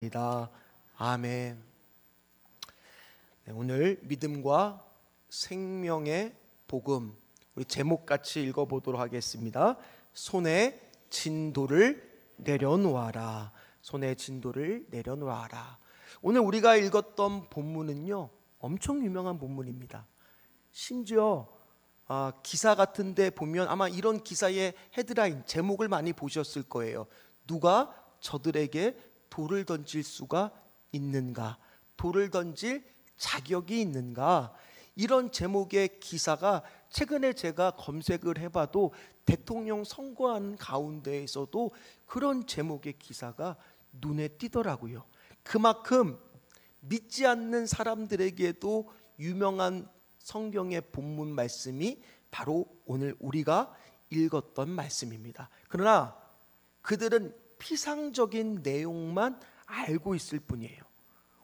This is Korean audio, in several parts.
입니다. 아멘. 네, 오늘 믿음과 생명의 복음, 우리 제목같이 읽어보도록 하겠습니다. 손에 진도를 내려놓아라. 손에 진도를 내려놓아라. 오늘 우리가 읽었던 본문은요, 엄청 유명한 본문입니다. 심지어 기사 같은데 보면 아마 이런 기사의 헤드라인, 제목을 많이 보셨을 거예요. 누가 저들에게 돌을 던질 수가 있는가? 돌을 던질 자격이 있는가? 이런 제목의 기사가 최근에 제가 검색을 해봐도 대통령 선거하는 가운데에서도 그런 제목의 기사가 눈에 띄더라고요. 그만큼 믿지 않는 사람들에게도 유명한 성경의 본문 말씀이 바로 오늘 우리가 읽었던 말씀입니다. 그러나 그들은 피상적인 내용만 알고 있을 뿐이에요.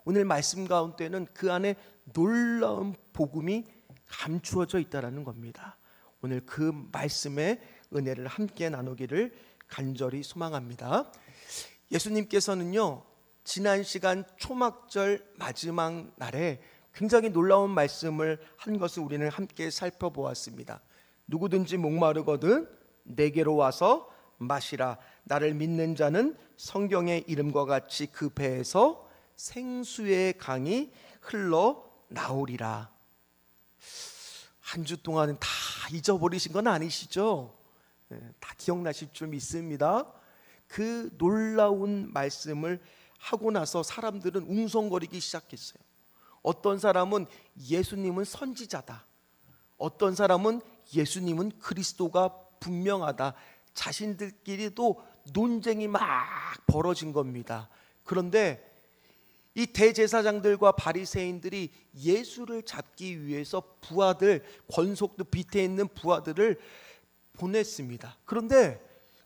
오늘 말씀 가운데는 그 안에 놀라운 복음이 감추어져 있다는 겁니다. 오늘 그 말씀의 은혜를 함께 나누기를 간절히 소망합니다. 예수님께서는요, 지난 시간 초막절 마지막 날에 굉장히 놀라운 말씀을 한 것을 우리는 함께 살펴보았습니다. 누구든지 목마르거든 내게로 와서 마시라. 나를 믿는 자는 성경의 이름과 같이 그 배에서 생수의 강이 흘러나오리라. 한 주 동안은 다 잊어버리신 건 아니시죠? 다 기억나실 줄 믿습니다. 그 놀라운 말씀을 하고 나서 사람들은 웅성거리기 시작했어요. 어떤 사람은 예수님은 선지자다, 어떤 사람은 예수님은 그리스도가 분명하다, 자신들끼리도 논쟁이 막 벌어진 겁니다. 그런데 이 대제사장들과 바리새인들이 예수를 잡기 위해서 부하들, 권속들 밑에 있는 부하들을 보냈습니다. 그런데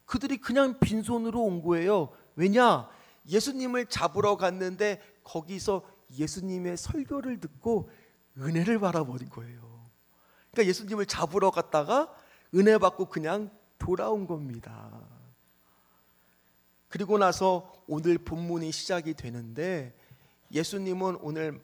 그들이 그냥 빈손으로 온 거예요. 왜냐? 예수님을 잡으러 갔는데 거기서 예수님의 설교를 듣고 은혜를 받아버린 거예요. 그러니까 예수님을 잡으러 갔다가 은혜 받고 그냥 돌아온 겁니다. 그리고 나서 오늘 본문이 시작이 되는데, 예수님은 오늘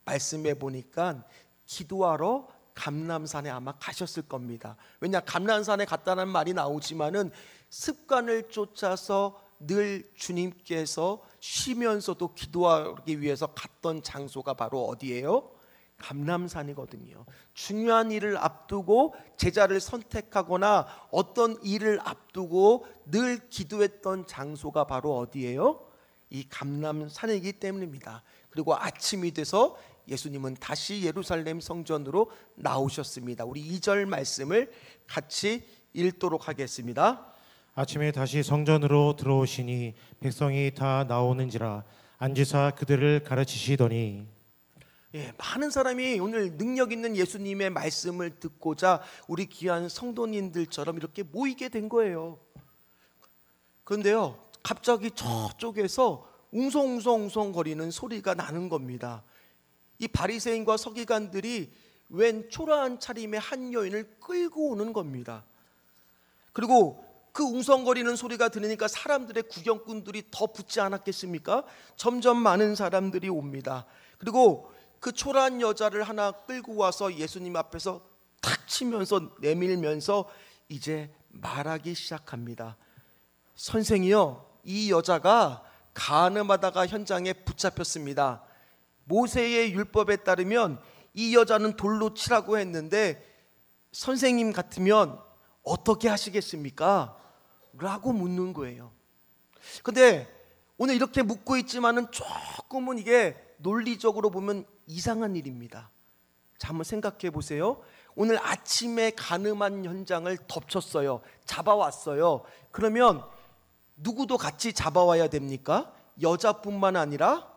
말씀해 보니까 기도하러 감람산에 아마 가셨을 겁니다. 왜냐, 감람산에 갔다는 말이 나오지만은 습관을 쫓아서 늘 주님께서 쉬면서도 기도하기 위해서 갔던 장소가 바로 어디예요? 감람산이거든요. 중요한 일을 앞두고 제자를 선택하거나 어떤 일을 앞두고 늘 기도했던 장소가 바로 어디예요? 이 감람산이기 때문입니다. 그리고 아침이 돼서 예수님은 다시 예루살렘 성전으로 나오셨습니다. 우리 2절 말씀을 같이 읽도록 하겠습니다. 아침에 다시 성전으로 들어오시니 백성이 다 나오는지라 앉으사 그들을 가르치시더니, 많은 사람이 오늘 능력 있는 예수님의 말씀을 듣고자 우리 귀한 성도님들처럼 이렇게 모이게 된 거예요. 그런데요, 갑자기 저쪽에서 웅성웅성 거리는 소리가 나는 겁니다. 이 바리새인과 서기관들이 웬 초라한 차림의 한 여인을 끌고 오는 겁니다. 그리고 그 웅성거리는 소리가 들으니까 사람들의 구경꾼들이 더 붙지 않았겠습니까? 점점 많은 사람들이 옵니다. 그리고 그 초라한 여자를 하나 끌고 와서 예수님 앞에서 탁 치면서 내밀면서 이제 말하기 시작합니다. 선생이요, 이 여자가 간음하다가 현장에 붙잡혔습니다. 모세의 율법에 따르면 이 여자는 돌로 치라고 했는데 선생님 같으면 어떻게 하시겠습니까? 라고 묻는 거예요. 근데 오늘 이렇게 묻고 있지만은 조금은 이게 논리적으로 보면 이상한 일입니다. 자, 한번 생각해 보세요. 오늘 아침에 간음한 현장을 덮쳤어요. 잡아왔어요. 그러면 누구도 같이 잡아와야 됩니까? 여자뿐만 아니라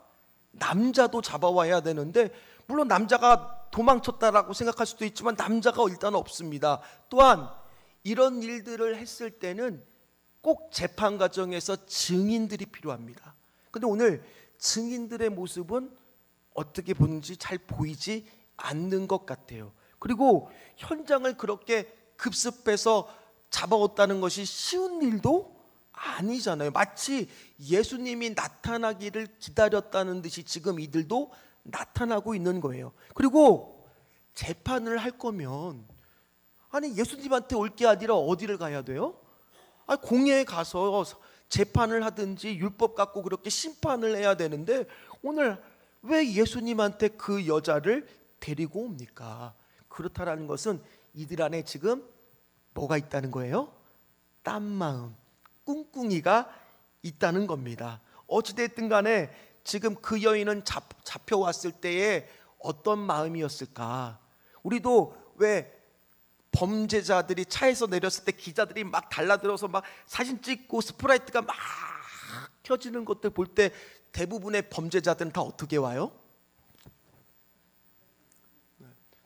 남자도 잡아와야 되는데, 물론 남자가 도망쳤다라고 생각할 수도 있지만 남자가 일단 없습니다. 또한 이런 일들을 했을 때는 꼭 재판 과정에서 증인들이 필요합니다. 그런데 오늘 증인들의 모습은 어떻게 보는지 잘 보이지 않는 것 같아요. 그리고 현장을 그렇게 급습해서 잡아왔다는 것이 쉬운 일도 아니잖아요. 마치 예수님이 나타나기를 기다렸다는 듯이 지금 이들도 나타나고 있는 거예요. 그리고 재판을 할 거면 아니 예수님한테 올 게 아니라 어디를 가야 돼요? 아니, 공회에 가서 재판을 하든지 율법 갖고 그렇게 심판을 해야 되는데 오늘 왜 예수님한테 그 여자를 데리고 옵니까? 그렇다라는 것은 이들 안에 지금 뭐가 있다는 거예요? 딴 마음, 꿍꿍이가 있다는 겁니다. 어찌됐든 간에 지금 그 여인은 잡혀왔을 때에 어떤 마음이었을까? 우리도 왜 범죄자들이 차에서 내렸을 때 기자들이 막 달라들어서 막 사진 찍고 스프라이트가 막 켜지는 것들 볼 때 대부분의 범죄자들은 다 어떻게 와요?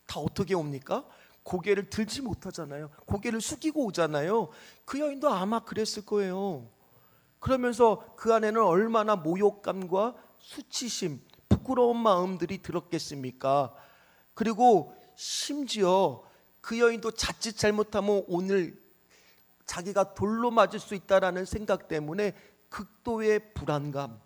다 어떻게 옵니까? 고개를 들지 못하잖아요. 고개를 숙이고 오잖아요. 그 여인도 아마 그랬을 거예요. 그러면서 그 안에는 얼마나 모욕감과 수치심, 부끄러운 마음들이 들었겠습니까? 그리고 심지어 그 여인도 자칫 잘못하면 오늘 자기가 돌로 맞을 수 있다라는 생각 때문에 극도의 불안감,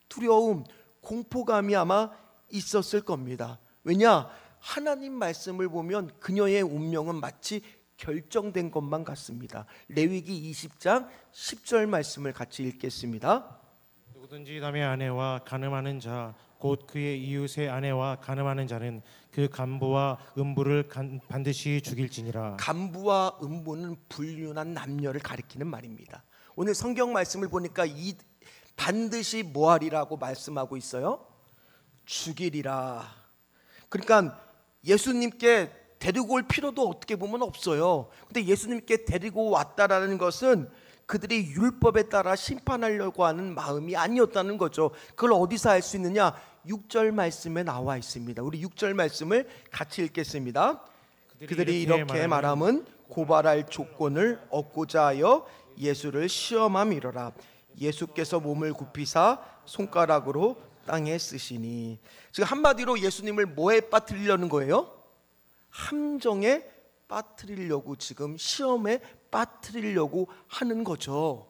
두려움, 공포감이 아마 있었을 겁니다. 왜냐? 하나님 말씀을 보면 그녀의 운명은 마치 결정된 것만 같습니다. 레위기 20장 10절 말씀을 같이 읽겠습니다. 누구든지 남의 아내와 간음하는 자 곧 그의 이웃의 아내와 간음하는 자는 그 간부와 음부를 반드시 죽일지니라. 간부와 음부는 불륜한 남녀를 가리키는 말입니다. 오늘 성경 말씀을 보니까 이 반드시 뭐하리라고 말씀하고 있어요? 죽이리라. 그러니까 예수님께 데리고 올 필요도 어떻게 보면 없어요. 근데 예수님께 데리고 왔다라는 것은 그들이 율법에 따라 심판하려고 하는 마음이 아니었다는 거죠. 그걸 어디서 알 수 있느냐? 6절 말씀에 나와 있습니다. 우리 6절 말씀을 같이 읽겠습니다. 그들이 이렇게 말함은 고발할 조건을 얻고자 하여 예수를 시험함이로라. 예수께서 몸을 굽히사 손가락으로 땅에 쓰시니. 지금 한마디로 예수님을 뭐에 빠뜨리려는 거예요? 함정에 빠뜨리려고, 지금 시험에 빠뜨리려고 하는 거죠.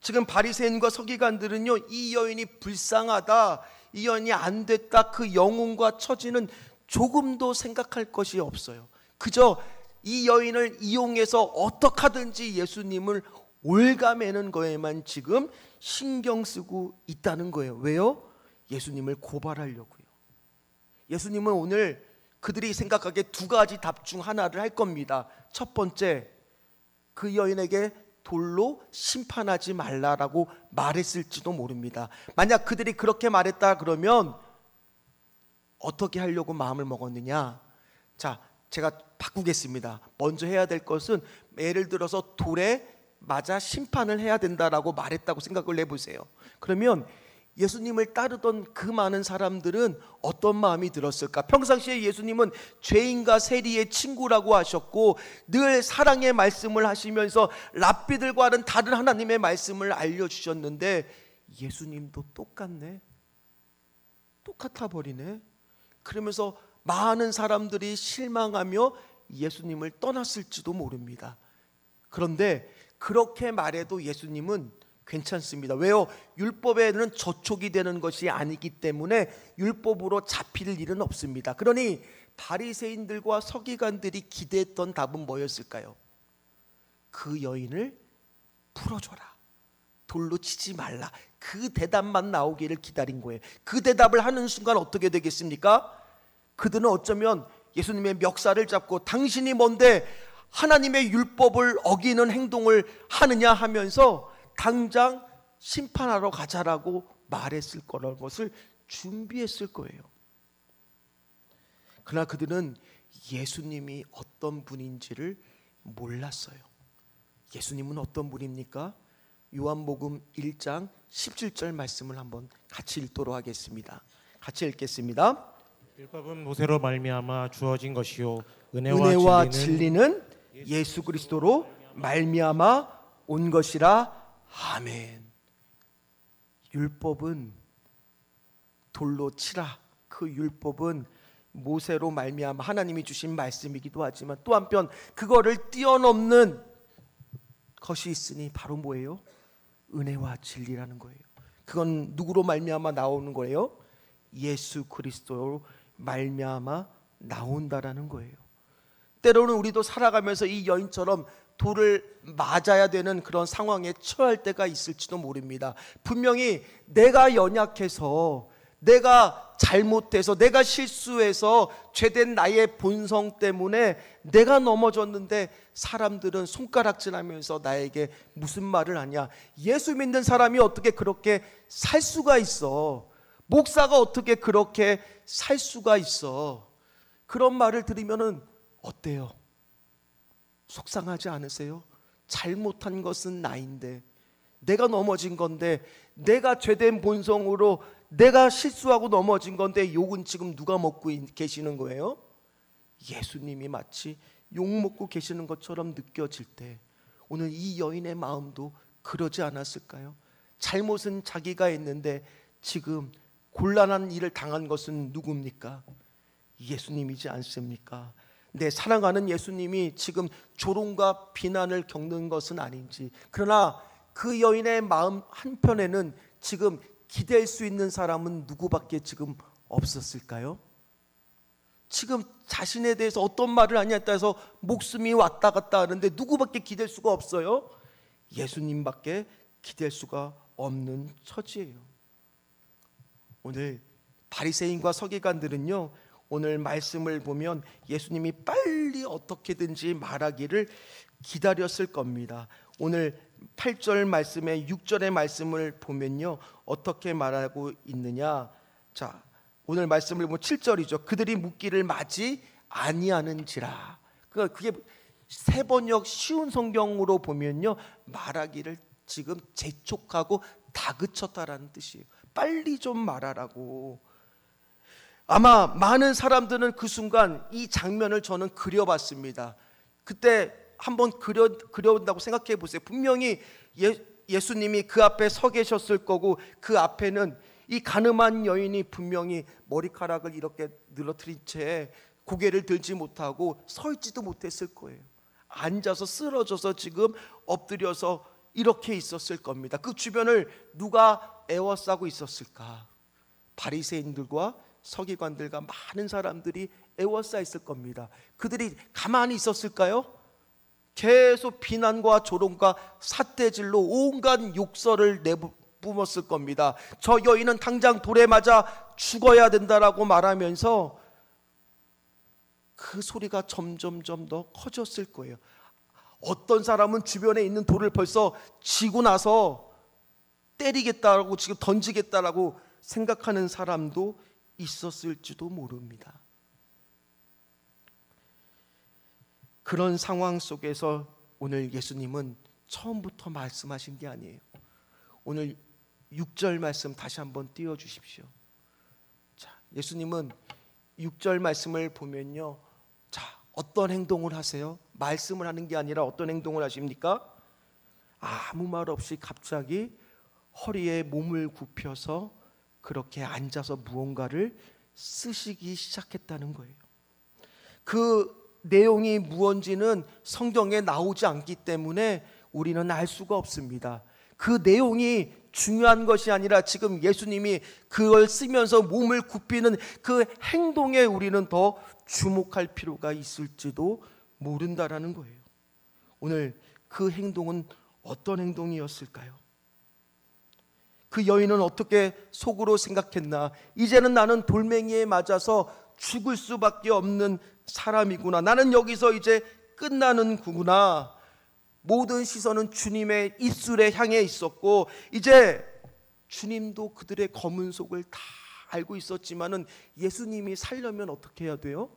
지금 바리새인과 서기관들은요, 이 여인이 불쌍하다, 이 여인이 안 됐다, 그 영혼과 처지는 조금도 생각할 것이 없어요. 그저 이 여인을 이용해서 어떻게 하든지 예수님을 올가매는 거에만 지금 신경 쓰고 있다는 거예요. 왜요? 예수님을 고발하려고요. 예수님은 오늘 그들이 생각하기에 두 가지 답 중 하나를 할 겁니다. 첫 번째, 그 여인에게 돌로 심판하지 말라라고 말했을지도 모릅니다. 만약 그들이 그렇게 말했다 그러면 어떻게 하려고 마음을 먹었느냐? 자, 제가 바꾸겠습니다. 먼저 해야 될 것은 예를 들어서 돌에 맞아 심판을 해야 된다라고 말했다고 생각을 해보세요. 그러면 예수님을 따르던 그 많은 사람들은 어떤 마음이 들었을까? 평상시에 예수님은 죄인과 세리의 친구라고 하셨고 늘 사랑의 말씀을 하시면서 랍비들과는 다른 하나님의 말씀을 알려주셨는데 예수님도 똑같네, 똑같아 버리네. 그러면서 많은 사람들이 실망하며 예수님을 떠났을지도 모릅니다. 그런데 그렇게 말해도 예수님은 괜찮습니다. 왜요? 율법에는 저촉이 되는 것이 아니기 때문에 율법으로 잡힐 일은 없습니다. 그러니 바리새인들과 서기관들이 기대했던 답은 뭐였을까요? 그 여인을 풀어줘라, 돌로 치지 말라, 그 대답만 나오기를 기다린 거예요. 그 대답을 하는 순간 어떻게 되겠습니까? 그들은 어쩌면 예수님의 멱살을 잡고 당신이 뭔데 하나님의 율법을 어기는 행동을 하느냐 하면서 당장 심판하러 가자라고 말했을 거라는 것을 준비했을 거예요. 그러나 그들은 예수님이 어떤 분인지를 몰랐어요. 예수님은 어떤 분입니까? 요한복음 1장 17절 말씀을 한번 같이 읽도록 하겠습니다. 같이 읽겠습니다. 율법은 모세로 말미암아 주어진 것이요 은혜와 진리는 예수 그리스도로 말미암아 온 것이라. 아멘. 율법은 돌로 치라. 그 율법은 모세로 말미암아 하나님이 주신 말씀이기도 하지만 또 한편 그거를 뛰어넘는 것이 있으니 바로 뭐예요? 은혜와 진리라는 거예요. 그건 누구로 말미암아 나오는 거예요? 예수 그리스도로 말미암아 나온다라는 거예요. 때로는 우리도 살아가면서 이 여인처럼 돌을 맞아야 되는 그런 상황에 처할 때가 있을지도 모릅니다. 분명히 내가 연약해서, 내가 잘못해서, 내가 실수해서 죄된 나의 본성 때문에 내가 넘어졌는데 사람들은 손가락질하면서 나에게 무슨 말을 하냐? 예수 믿는 사람이 어떻게 그렇게 살 수가 있어? 목사가 어떻게 그렇게 살 수가 있어? 그런 말을 들으면은 어때요? 속상하지 않으세요? 잘못한 것은 나인데, 내가 넘어진 건데, 내가 죄된 본성으로 내가 실수하고 넘어진 건데 욕은 지금 누가 먹고 계시는 거예요? 예수님이 마치 욕 먹고 계시는 것처럼 느껴질 때 오늘 이 여인의 마음도 그러지 않았을까요? 잘못은 자기가 했는데 지금 곤란한 일을 당한 것은 누굽니까? 예수님이지 않습니까? 내 사랑하는 예수님이 지금 조롱과 비난을 겪는 것은 아닌지, 그러나 그 여인의 마음 한편에는 지금 기댈 수 있는 사람은 누구밖에 지금 없었을까요? 지금 자신에 대해서 어떤 말을 하냐에 따라서 목숨이 왔다 갔다 하는데 누구밖에 기댈 수가 없어요? 예수님밖에 기댈 수가 없는 처지예요. 오늘 바리새인과 서기관들은요, 오늘 말씀을 보면 예수님이 빨리 어떻게든지 말하기를 기다렸을 겁니다. 오늘 8절 말씀에 6절의 말씀을 보면요, 어떻게 말하고 있느냐? 자, 오늘 말씀을 보면 7절이죠. 그들이 묻기를 마지 아니하는지라. 그게 세 번역 쉬운 성경으로 보면요, 말하기를 지금 재촉하고 다그쳤다라는 뜻이에요. 빨리 좀 말하라고. 아마 많은 사람들은 그 순간 이 장면을 저는 그려봤습니다. 그때 한번 그려온다고 생각해 보세요. 분명히 예수님이 그 앞에 서 계셨을 거고, 그 앞에는 이 가늠한 여인이 분명히 머리카락을 이렇게 늘어뜨린 채 고개를 들지 못하고 서 있지도 못했을 거예요. 앉아서 쓰러져서 지금 엎드려서 이렇게 있었을 겁니다. 그 주변을 누가 에워싸고 있었을까? 바리새인들과 서기관들과 많은 사람들이 에워싸 있을 겁니다. 그들이 가만히 있었을까요? 계속 비난과 조롱과 삿대질로 온갖 욕설을 내뿜었을 겁니다. 저 여인은 당장 돌에 맞아 죽어야 된다라고 말하면서 그 소리가 점점점 더 커졌을 거예요. 어떤 사람은 주변에 있는 돌을 벌써 쥐고 나서 때리겠다라고, 지금 던지겠다라고 생각하는 사람도 있었을지도 모릅니다. 그런 상황 속에서 오늘 예수님은 처음부터 말씀하신 게 아니에요. 오늘 6절 말씀 다시 한번 띄워주십시오. 자, 예수님은 6절 말씀을 보면요, 자, 어떤 행동을 하세요? 말씀을 하는 게 아니라 어떤 행동을 하십니까? 아무 말 없이 갑자기 허리에 몸을 굽혀서 그렇게 앉아서 무언가를 쓰시기 시작했다는 거예요. 그 내용이 무언지는 성경에 나오지 않기 때문에 우리는 알 수가 없습니다. 그 내용이 중요한 것이 아니라 지금 예수님이 그걸 쓰면서 몸을 굽히는 그 행동에 우리는 더 주목할 필요가 있을지도 모른다라는 거예요. 오늘 그 행동은 어떤 행동이었을까요? 그 여인은 어떻게 속으로 생각했나? 이제는 나는 돌멩이에 맞아서 죽을 수밖에 없는 사람이구나. 나는 여기서 이제 끝나는구나. 모든 시선은 주님의 입술에 향해 있었고, 이제 주님도 그들의 검은 속을 다 알고 있었지만은 예수님이 살려면 어떻게 해야 돼요?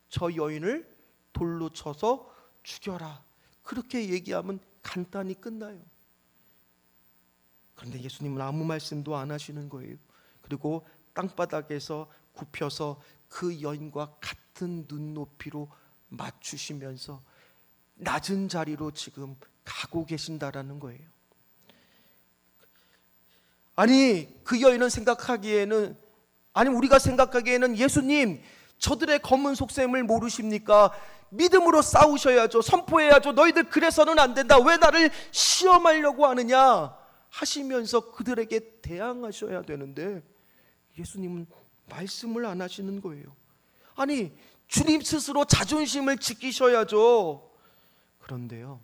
저 여인을 돌로 쳐서 죽여라. 그렇게 얘기하면 간단히 끝나요. 그런데 예수님은 아무 말씀도 안 하시는 거예요. 그리고 땅바닥에서 굽혀서 그 여인과 같은 눈높이로 맞추시면서 낮은 자리로 지금 가고 계신다라는 거예요. 아니, 그 여인은 생각하기에는, 아니 우리가 생각하기에는 예수님, 저들의 검은 속셈을 모르십니까? 믿음으로 싸우셔야죠. 선포해야죠. 너희들 그래서는 안 된다. 왜 나를 시험하려고 하느냐 하시면서 그들에게 대항하셔야 되는데 예수님은 말씀을 안 하시는 거예요. 아니, 주님 스스로 자존심을 지키셔야죠. 그런데요,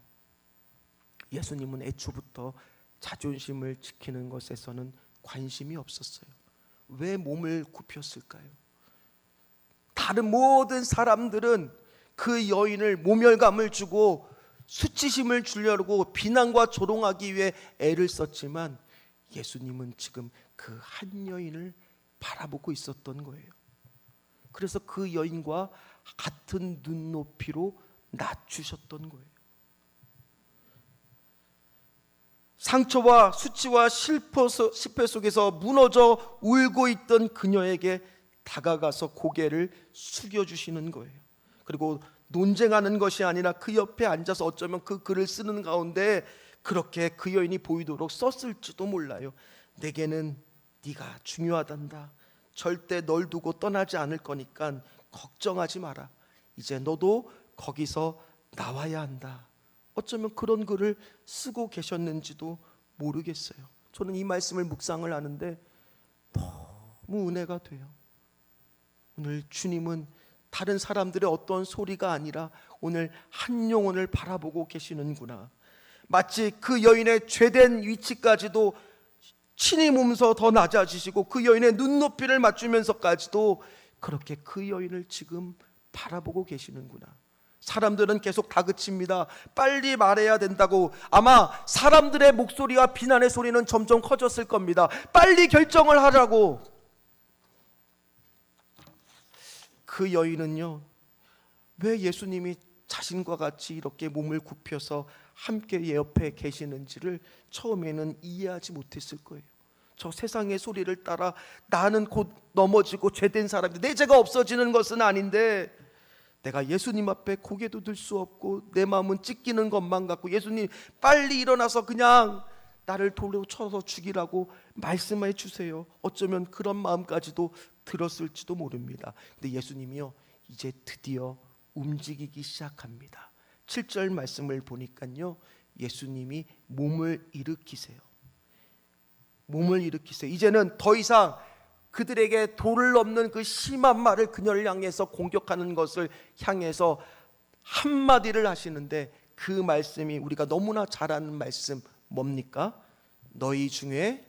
예수님은 애초부터 자존심을 지키는 것에서는 관심이 없었어요. 왜 몸을 굽혔을까요? 다른 모든 사람들은 그 여인을 모멸감을 주고 수치심을 주려고 비난과 조롱하기 위해 애를 썼지만 예수님은 지금 그 한 여인을 바라보고 있었던 거예요. 그래서 그 여인과 같은 눈높이로 낮추셨던 거예요. 상처와 수치와 실패 속에서 무너져 울고 있던 그녀에게 다가가서 고개를 숙여주시는 거예요. 그리고 논쟁하는 것이 아니라 그 옆에 앉아서 어쩌면 그 글을 쓰는 가운데 그렇게 그 여인이 보이도록 썼을지도 몰라요. 내게는 네가 중요하단다. 절대 널 두고 떠나지 않을 거니까 걱정하지 마라. 이제 너도 거기서 나와야 한다. 어쩌면 그런 글을 쓰고 계셨는지도 모르겠어요. 저는 이 말씀을 묵상을 하는데 너무 은혜가 돼요. 오늘 주님은 다른 사람들의 어떤 소리가 아니라 오늘 한 영혼을 바라보고 계시는구나. 마치 그 여인의 죄된 위치까지도 친히 몸서 더 낮아지시고 그 여인의 눈높이를 맞추면서까지도 그렇게 그 여인을 지금 바라보고 계시는구나. 사람들은 계속 다그칩니다. 빨리 말해야 된다고. 아마 사람들의 목소리와 비난의 소리는 점점 커졌을 겁니다. 빨리 결정을 하라고. 그 여인은요, 왜 예수님이 자신과 같이 이렇게 몸을 굽혀서 함께 옆에 계시는지를 처음에는 이해하지 못했을 거예요. 저 세상의 소리를 따라 나는 곧 넘어지고 죄된 사람인데 내 죄가 없어지는 것은 아닌데 내가 예수님 앞에 고개도 들 수 없고 내 마음은 찢기는 것만 같고 예수님 빨리 일어나서 그냥 나를 돌로 쳐서 죽이라고 말씀해 주세요. 어쩌면 그런 마음까지도 들었을지도 모릅니다. 근데 예수님이요, 이제 드디어 움직이기 시작합니다. 7절 말씀을 보니까요, 예수님이 몸을 일으키세요. 몸을 일으키세요. 이제는 더 이상 그들에게 도를 넘는 그 심한 말을 그녀를 향해서 공격하는 것을 향해서 한마디를 하시는데 그 말씀이 우리가 너무나 잘 아는 말씀 뭡니까? 너희 중에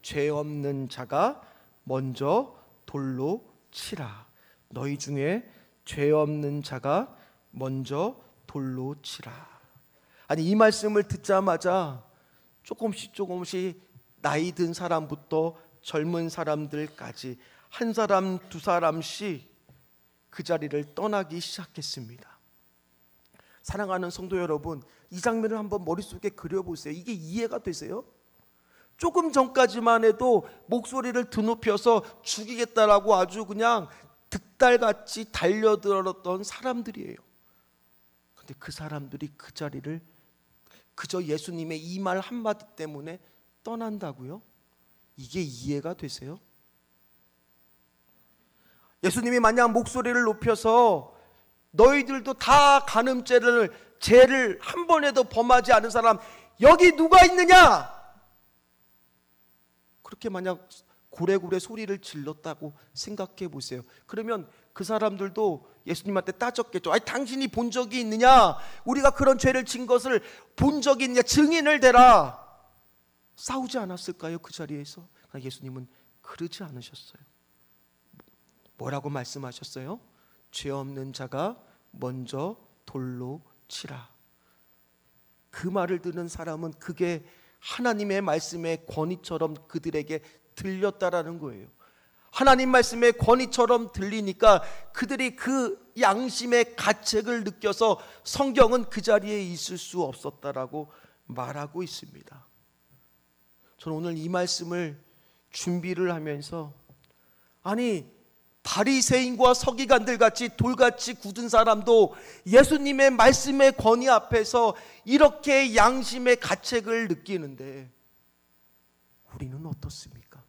죄 없는 자가 먼저 돌로 치라. 너희 중에 죄 없는 자가 먼저 돌로 치라. 아니, 이 말씀을 듣자마자 조금씩 나이 든 사람부터 젊은 사람들까지 한 사람 두 사람씩 그 자리를 떠나기 시작했습니다. 사랑하는 성도 여러분, 이 장면을 한번 머릿속에 그려보세요. 이게 이해가 되세요? 조금 전까지만 해도 목소리를 드높여서 죽이겠다라고 아주 그냥 득달같이 달려들었던 사람들이에요. 근데 그 사람들이 그 자리를 그저 예수님의 이 말 한마디 때문에 떠난다고요? 이게 이해가 되세요? 예수님이 만약 목소리를 높여서 너희들도 다 죄를 한 번에도 범하지 않은 사람 여기 누가 있느냐? 그렇게 만약 고래고래 소리를 질렀다고 생각해 보세요. 그러면 그 사람들도 예수님한테 따졌겠죠. 아니, 당신이 본 적이 있느냐? 우리가 그런 죄를 진 것을 본 적이 있느냐? 증인을 대라. 싸우지 않았을까요? 그 자리에서. 예수님은 그러지 않으셨어요. 뭐라고 말씀하셨어요? 죄 없는 자가 먼저 돌로 치라. 그 말을 듣는 사람은 그게 하나님의 말씀의 권위처럼 그들에게 들렸다라는 거예요. 하나님 말씀의 권위처럼 들리니까 그들이 그 양심의 가책을 느껴서 성경은 그 자리에 있을 수 없었다라고 말하고 있습니다. 저는 오늘 이 말씀을 준비를 하면서 아니, 바리새인과 서기관들 같이 돌같이 굳은 사람도 예수님의 말씀의 권위 앞에서 이렇게 양심의 가책을 느끼는데 우리는 어떻습니까?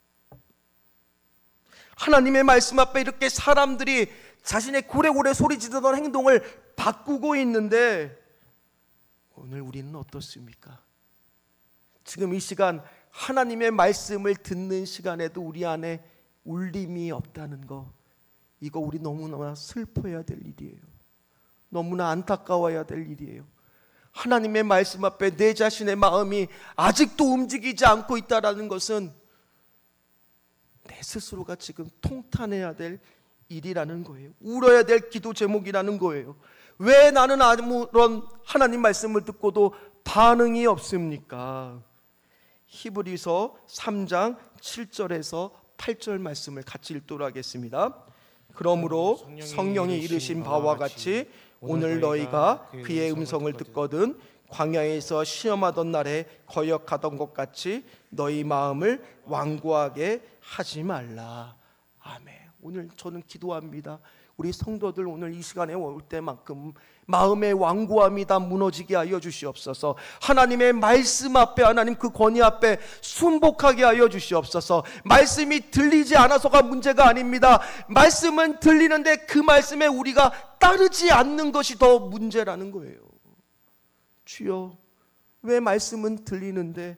하나님의 말씀 앞에 이렇게 사람들이 자신의 고래고래 소리 지르던 행동을 바꾸고 있는데 오늘 우리는 어떻습니까? 지금 이 시간 하나님의 말씀을 듣는 시간에도 우리 안에 울림이 없다는 거, 이거 우리 너무나 슬퍼해야 될 일이에요. 너무나 안타까워야 될 일이에요. 하나님의 말씀 앞에 내 자신의 마음이 아직도 움직이지 않고 있다는 것은 내 스스로가 지금 통탄해야 될 일이라는 거예요. 울어야 될 기도 제목이라는 거예요. 왜 나는 아무런 하나님 말씀을 듣고도 반응이 없습니까? 히브리서 3장 7절에서 8절 말씀을 같이 읽도록 하겠습니다. 그러므로 성령이 이르신 바와 같이 오늘 너희가 그의 음성을 듣거든 광야에서 시험하던 날에 거역하던 것 같이 너희 마음을 완고하게 하지 말라. 아멘. 오늘 저는 기도합니다. 우리 성도들 오늘 이 시간에 올 때만큼 마음의 완고함이 다 무너지게 하여 주시옵소서. 하나님의 말씀 앞에, 하나님 그 권위 앞에 순복하게 하여 주시옵소서. 말씀이 들리지 않아서가 문제가 아닙니다. 말씀은 들리는데 그 말씀에 우리가 따르지 않는 것이 더 문제라는 거예요. 주여, 왜 말씀은 들리는데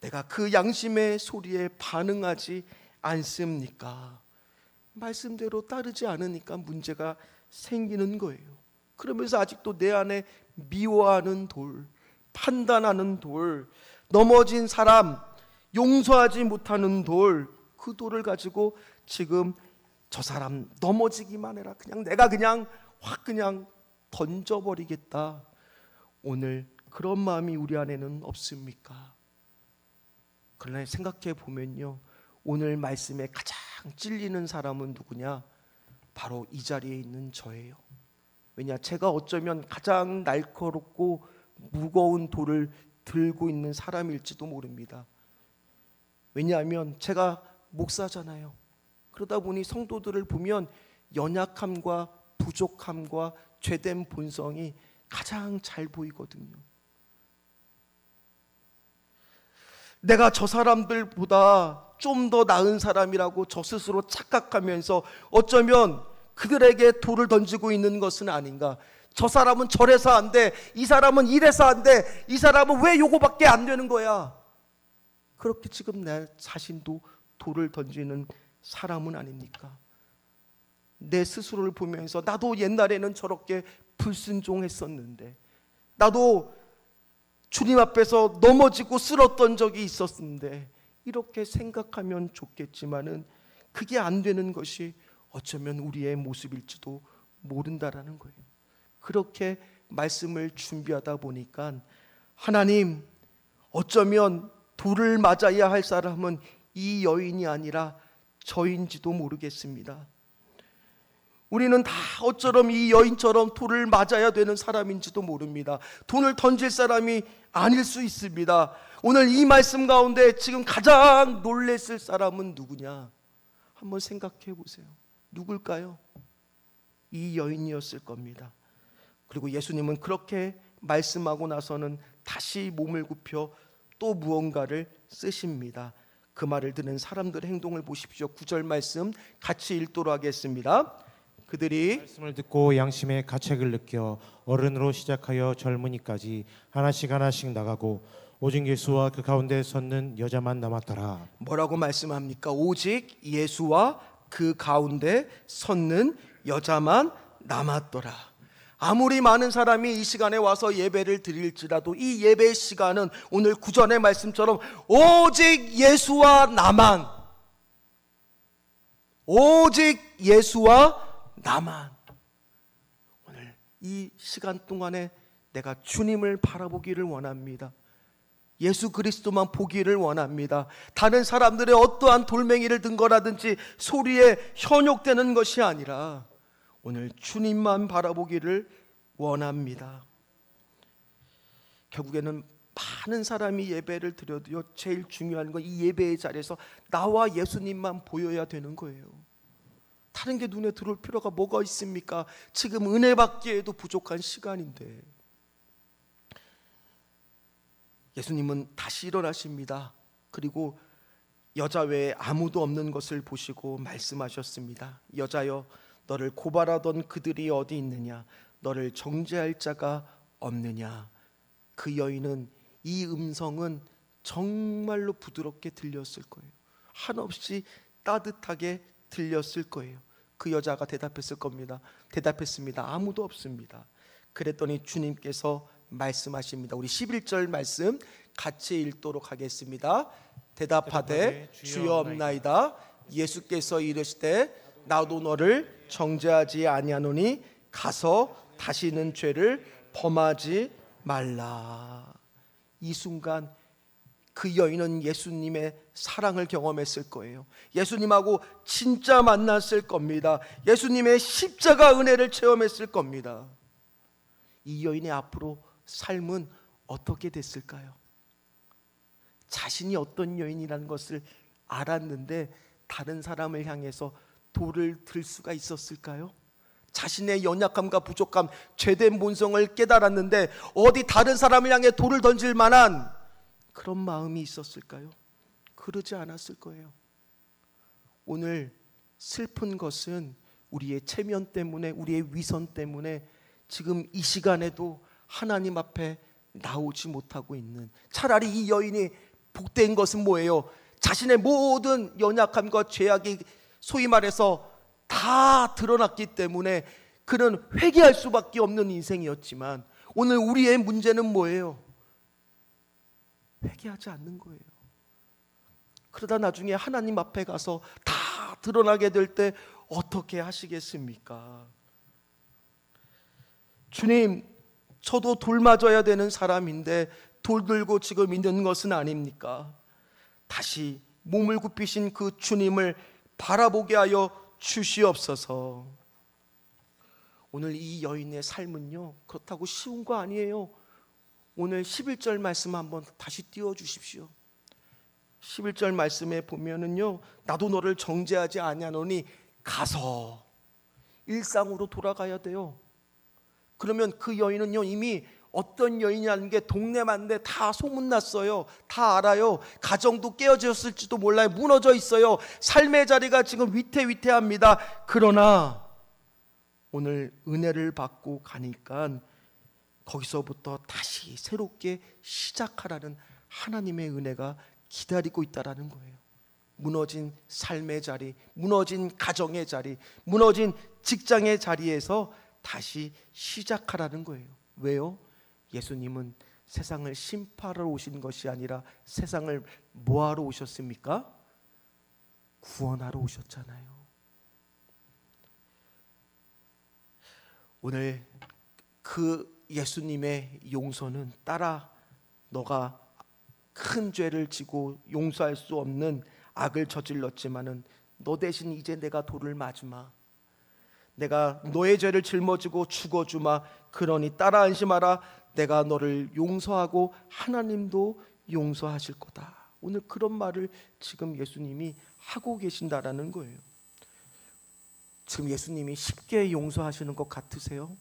내가 그 양심의 소리에 반응하지 않습니까? 말씀대로 따르지 않으니까 문제가 생기는 거예요. 그러면서 아직도 내 안에 미워하는 돌, 판단하는 돌, 넘어진 사람 용서하지 못하는 돌, 그 돌을 가지고 지금 저 사람 넘어지기만 해라, 그냥 내가 그냥 확 그냥 던져버리겠다. 오늘 그런 마음이 우리 안에는 없습니까? 그러나 생각해 보면요, 오늘 말씀에 가장 찔리는 사람은 누구냐? 바로 이 자리에 있는 저예요. 왜냐? 제가 어쩌면 가장 날카롭고 무거운 돌을 들고 있는 사람일지도 모릅니다. 왜냐하면 제가 목사잖아요. 그러다 보니 성도들을 보면 연약함과 부족함과 죄된 본성이 가장 잘 보이거든요. 내가 저 사람들보다 좀 더 나은 사람이라고 저 스스로 착각하면서 어쩌면 그들에게 돌을 던지고 있는 것은 아닌가. 저 사람은 저래서 안 돼, 이 사람은 이래서 안 돼, 이 사람은 왜 요거밖에 안 되는 거야. 그렇게 지금 내 자신도 돌을 던지는 사람은 아닙니까? 내 스스로를 보면서 나도 옛날에는 저렇게 불순종했었는데, 나도 주님 앞에서 넘어지고 쓰러졌던 적이 있었는데, 이렇게 생각하면 좋겠지만은 그게 안 되는 것이 어쩌면 우리의 모습일지도 모른다라는 거예요. 그렇게 말씀을 준비하다 보니까 하나님, 어쩌면 돌을 맞아야 할 사람은 이 여인이 아니라 저인지도 모르겠습니다. 우리는 다 어쩌면 이 여인처럼 돌을 맞아야 되는 사람인지도 모릅니다. 돈을 던질 사람이 아닐 수 있습니다. 오늘 이 말씀 가운데 지금 가장 놀랬을 사람은 누구냐? 한번 생각해 보세요. 누굴까요? 이 여인이었을 겁니다. 그리고 예수님은 그렇게 말씀하고 나서는 다시 몸을 굽혀 또 무언가를 쓰십니다. 그 말을 듣는 사람들의 행동을 보십시오. 9절 말씀 같이 읽도록 하겠습니다. 그들이 말씀을 듣고 양심의 가책을 느껴 어른으로 시작하여 젊은이까지 하나씩 나가고 오직 예수와 그 가운데 섰는 여자만 남았더라. 뭐라고 말씀합니까? 오직 예수와 그 가운데 섰는 여자만 남았더라. 아무리 많은 사람이 이 시간에 와서 예배를 드릴지라도 이 예배 시간은 오늘 구전의 말씀처럼 오직 예수와 나만, 오직 예수와 나만. 오늘 이 시간 동안에 내가 주님을 바라보기를 원합니다. 예수 그리스도만 보기를 원합니다. 다른 사람들의 어떠한 돌멩이를 든 거라든지 소리에 현혹되는 것이 아니라 오늘 주님만 바라보기를 원합니다. 결국에는 많은 사람이 예배를 드려도요, 제일 중요한 건 이 예배의 자리에서 나와 예수님만 보여야 되는 거예요. 다른 게 눈에 들어올 필요가 뭐가 있습니까? 지금 은혜 받기에도 부족한 시간인데. 예수님은 다시 일어나십니다. 그리고 여자 외에 아무도 없는 것을 보시고 말씀하셨습니다. 여자여, 너를 고발하던 그들이 어디 있느냐? 너를 정죄할 자가 없느냐? 그 여인은 이 음성은 정말로 부드럽게 들렸을 거예요. 한없이 따뜻하게 들렸을 거예요. 그 여자가 대답했을 겁니다. 대답했습니다. 아무도 없습니다. 그랬더니 주님께서 말씀하십니다. 우리 11절 말씀 같이 읽도록 하겠습니다. 대답하되 주여 없나이다. 예수께서 이르시되 나도 너를 정죄하지 아니하노니 가서 다시는 죄를 범하지 말라. 이 순간 그 여인은 예수님의 사랑을 경험했을 거예요. 예수님하고 진짜 만났을 겁니다. 예수님의 십자가 은혜를 체험했을 겁니다. 이 여인의 앞으로 삶은 어떻게 됐을까요? 자신이 어떤 여인이라는 것을 알았는데 다른 사람을 향해서 돌을 들 수가 있었을까요? 자신의 연약함과 부족함, 죄된 본성을 깨달았는데 어디 다른 사람을 향해 돌을 던질 만한 그런 마음이 있었을까요? 그러지 않았을 거예요. 오늘 슬픈 것은 우리의 체면 때문에, 우리의 위선 때문에 지금 이 시간에도 하나님 앞에 나오지 못하고 있는, 차라리 이 여인이 복된 것은 뭐예요? 자신의 모든 연약함과 죄악이 소위 말해서 다 드러났기 때문에 그는 회개할 수밖에 없는 인생이었지만 오늘 우리의 문제는 뭐예요? 회개하지 않는 거예요. 그러다 나중에 하나님 앞에 가서 다 드러나게 될 때 어떻게 하시겠습니까? 주님, 저도 돌 맞아야 되는 사람인데 돌 들고 지금 있는 것은 아닙니까? 다시 몸을 굽히신 그 주님을 바라보게 하여 주시옵소서. 오늘 이 여인의 삶은요, 그렇다고 쉬운 거 아니에요. 오늘 11절 말씀 한번 다시 띄워주십시오. 11절 말씀에 보면은요, 나도 너를 정죄하지 아니하노니 가서, 일상으로 돌아가야 돼요. 그러면 그 여인은요, 이미 어떤 여인이라는 게 동네만데 다 소문났어요. 다 알아요. 가정도 깨어졌을지도 몰라요. 무너져 있어요. 삶의 자리가 지금 위태위태합니다. 그러나 오늘 은혜를 받고 가니까 거기서부터 다시 새롭게 시작하라는 하나님의 은혜가 기다리고 있다라는 거예요. 무너진 삶의 자리, 무너진 가정의 자리, 무너진 직장의 자리에서 다시 시작하라는 거예요. 왜요? 예수님은 세상을 심판하러 오신 것이 아니라 세상을 뭐하러 오셨습니까? 구원하러 오셨잖아요. 오늘 그 예수님의 용서는 따라 너가 큰 죄를 지고 용서할 수 없는 악을 저질렀지만은 너 대신 이제 내가 돌을 맞으마. 내가 너의 죄를 짊어지고 죽어주마. 그러니 따라 안심하라. 내가 너를 용서하고 하나님도 용서하실 거다. 오늘 그런 말을 지금 예수님이 하고 계신다라는 거예요. 지금 예수님이 쉽게 용서하시는 것 같으세요?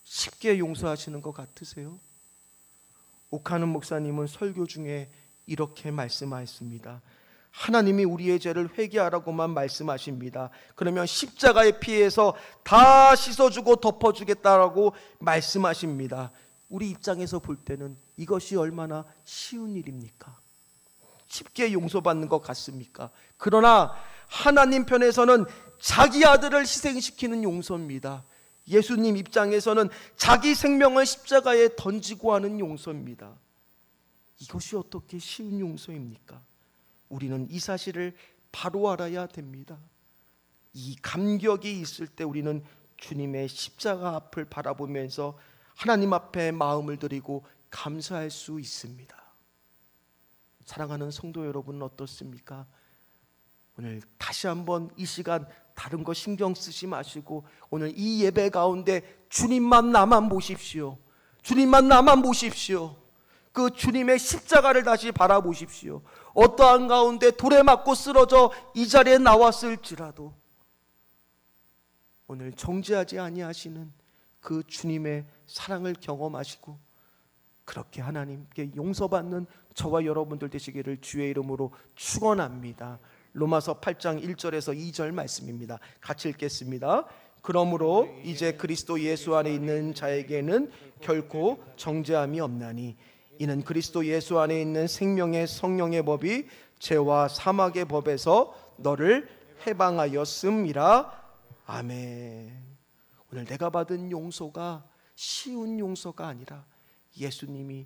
쉽게 용서하시는 것 같으세요? 옥하는 목사님은 설교 중에 이렇게 말씀하였습니다. 하나님이 우리의 죄를 회개하라고만 말씀하십니다. 그러면 십자가의 피에서 다 씻어주고 덮어주겠다라고 말씀하십니다. 우리 입장에서 볼 때는 이것이 얼마나 쉬운 일입니까? 쉽게 용서받는 것 같습니까? 그러나 하나님 편에서는 자기 아들을 희생시키는 용서입니다. 예수님 입장에서는 자기 생명을 십자가에 던지고 하는 용서입니다. 이것이 어떻게 쉬운 용서입니까? 우리는 이 사실을 바로 알아야 됩니다. 이 감격이 있을 때 우리는 주님의 십자가 앞을 바라보면서 하나님 앞에 마음을 드리고 감사할 수 있습니다. 사랑하는 성도 여러분은 어떻습니까? 오늘 다시 한번 이 시간 다른 거 신경 쓰지 마시고 오늘 이 예배 가운데 주님만 나만 보십시오. 주님만 나만 보십시오. 그 주님의 십자가를 다시 바라보십시오. 어떠한 가운데 돌에 맞고 쓰러져 이 자리에 나왔을지라도 오늘 정죄하지 아니하시는 그 주님의 사랑을 경험하시고 그렇게 하나님께 용서받는 저와 여러분들 되시기를 주의 이름으로 축원합니다. 로마서 8장 1절에서 2절 말씀입니다. 같이 읽겠습니다. 그러므로 이제 그리스도 예수 안에 있는 자에게는 결코 정죄함이 없나니 이는 그리스도 예수 안에 있는 생명의 성령의 법이 죄와 사망의 법에서 너를 해방하였음이라. 아멘. 오늘 내가 받은 용서가 쉬운 용서가 아니라 예수님이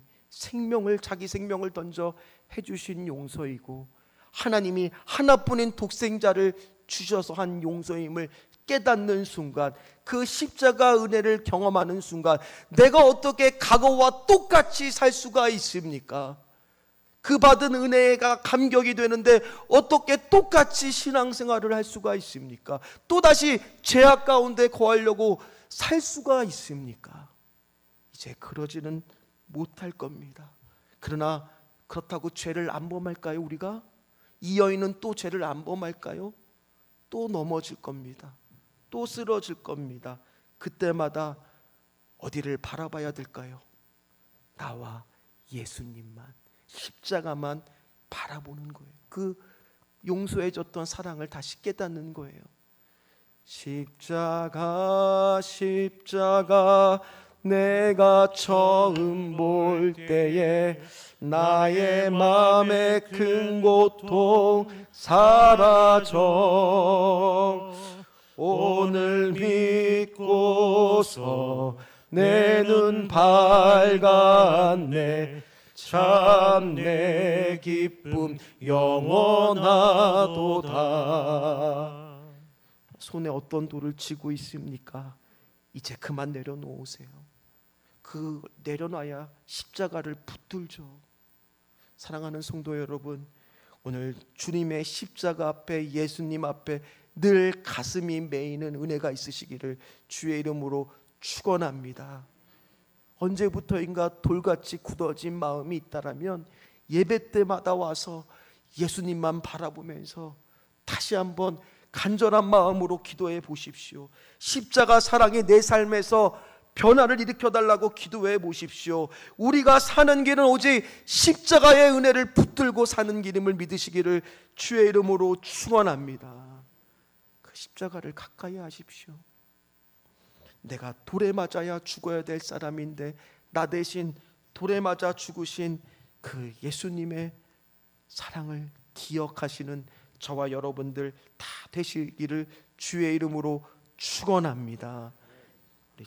자기 생명을 던져 해주신 용서이고, 하나님이 하나뿐인 독생자를 주셔서 한 용서임을 깨닫는 순간, 그 십자가 은혜를 경험하는 순간 내가 어떻게 과거와 똑같이 살 수가 있습니까? 그 받은 은혜가 감격이 되는데 어떻게 똑같이 신앙생활을 할 수가 있습니까? 또다시 죄악 가운데 거하려고 살 수가 있습니까? 이제 그러지는 못할 겁니다. 그러나 그렇다고 죄를 안 범할까요? 우리가? 이 여인은 또 죄를 안 범할까요? 또 넘어질 겁니다. 또 쓰러질 겁니다. 그때마다 어디를 바라봐야 될까요? 나와 예수님만, 십자가만 바라보는 거예요. 그 용서해줬던 사랑을 다시 깨닫는 거예요. 십자가 십자가 내가 처음 볼 때에 나의 마음의 큰 고통 사라져. 오늘 믿고서 내 눈 밝았네. 참 내 기쁨 영원하도다. 손에 어떤 돌을 쥐고 있습니까? 이제 그만 내려놓으세요. 그 내려놔야 십자가를 붙들죠. 사랑하는 성도 여러분, 오늘 주님의 십자가 앞에, 예수님 앞에 늘 가슴이 메이는 은혜가 있으시기를 주의 이름으로 축원합니다. 언제부터인가 돌같이 굳어진 마음이 있다라면 예배 때마다 와서 예수님만 바라보면서 다시 한번 간절한 마음으로 기도해 보십시오. 십자가 사랑이 내 삶에서 변화를 일으켜달라고 기도해 보십시오. 우리가 사는 길은 오직 십자가의 은혜를 붙들고 사는 길임을 믿으시기를 주의 이름으로 축원합니다. 그 십자가를 가까이 하십시오. 내가 돌에 맞아야 죽어야 될 사람인데 나 대신 돌에 맞아 죽으신 그 예수님의 사랑을 기억하시는 저와 여러분들 다 되시기를 주의 이름으로 축원합니다. 우리